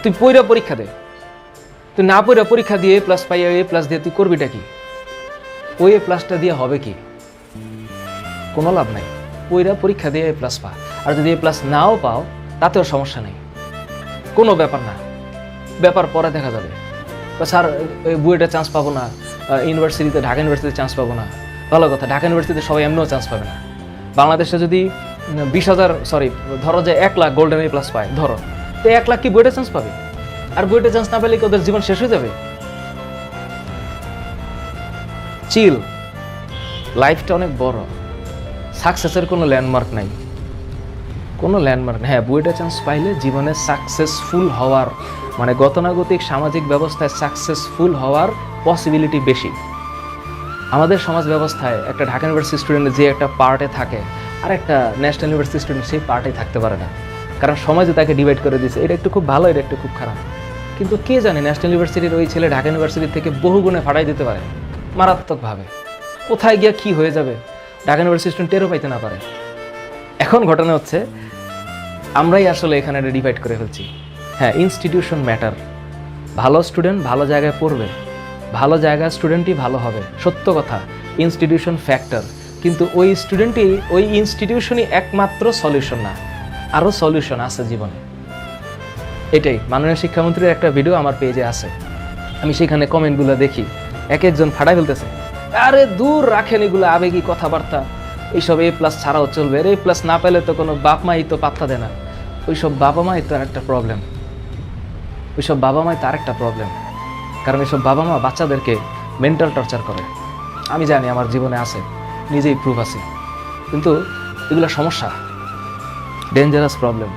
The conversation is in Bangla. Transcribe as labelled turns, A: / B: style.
A: তুই পইরা পরীক্ষা দে, তুই না পইরা পরীক্ষা দিয়ে এ প্লাস পাই, এ প্লাস দিয়ে তুই করবিটা কি? ওই এ প্লাসটা দিয়ে হবে কি? কোনো লাভ নাই। পইরা পরীক্ষা দিয়ে এ প্লাস পা, আর যদি এ প্লাস নাও পাও তাতেও সমস্যা নেই, কোনো ব্যাপার না, ব্যাপার পরে দেখা যাবে। স্যার বুয়েটে চান্স পাবো না, ইউনিভার্সিটিতে ঢাকা ইউনিভার্সিটিতে চান্স পাবো না, ভালো কথা, ঢাকা ইউনিভার্সিটিতে সবাই এমনিও চান্স পাবে না। বাংলাদেশে যদি 20,000 ধরো যে 1 লাখ গোল্ডেন এ প্লাস পায়, ধরো তো 1 লাখ কি বুয়েটে চান্স পাবে? আর বুয়েটে চান্স না পেলে কি ওদের জীবন শেষ হয়ে যাবে? চিল, লাইফটা অনেক বড়, সাকসেসের কোনো ল্যান্ডমার্ক নাই, কোনো ল্যান্ডমার্ক। হ্যাঁ, বুয়েটে চান্স পাইলে জীবনে সাকসেসফুল হওয়ার মানে গতানুগতিক সামাজিক ব্যবস্থায় সাকসেসফুল হওয়ার পসিবিলিটি বেশি। আমাদের সমাজ ব্যবস্থায় একটা ঢাকা ইউনিভার্সিটি স্টুডেন্ট যে একটা পার্টে থাকে আর একটা ন্যাশনাল ইউনিভার্সিটি স্টুডেন্ট সেই পার্টে থাকতে পারে না, কারণ সমাজে তাকে ডিভাইড করে দিয়েছে। এটা একটু খুব ভালো, এটা একটু খুব খারাপ। কিন্তু কে জানে ন্যাশনাল ইউনিভার্সিটির ওই ছেলে ঢাকা ইউনিভার্সিটি থেকে বহু গুণে ফাটাই দিতে পারে মারাত্মকভাবে। কোথায় গিয়ে কী হয়ে যাবে ঢাকা ইউনিভার্সিটি স্টুডেন্ট টেরও পাইতে না পারে। এখন ঘটনা হচ্ছে আমরাই আসলে এখানে এটা ডিভাইড করে ফেলছি। হ্যাঁ, ইনস্টিটিউশন ম্যাটার, ভালো স্টুডেন্ট ভালো জায়গায় পড়বে, ভালো জায়গায় স্টুডেন্টই ভালো হবে, সত্য কথা। ইনস্টিটিউশন ফ্যাক্টর, কিন্তু ওই স্টুডেন্টই, ওই ইনস্টিটিউশনই একমাত্র সলিউশন না, আরও সলিউশন আছে জীবনে। এটাই মাননীয় শিক্ষামন্ত্রীর একটা ভিডিও আমার পেজে আছে, আমি সেখানে কমেন্টগুলো দেখি, এক একজন ফাটাই ফেলতেছে, আরে দূর রাখেন এগুলো আবেগী কথাবার্তা, এইসব এ প্লাস ছাড়াও চলবে, এ প্লাস না পেলে তো কোনো বাপ মাই তো পাত্তা দেয় না। ওইসব বাবা মাই তো আরেকটা প্রবলেম, ওইসব বাবা মাই তো আরেকটা প্রবলেম, কারণ এইসব বাবা মা বাচ্চাদেরকে মেন্টাল টর্চার করে। আমি জানি, আমার জীবনে আছে, নিজেই প্রুফ আছে, কিন্তু এগুলো সমস্যা, ডেঞ্জারাস প্রবলেম।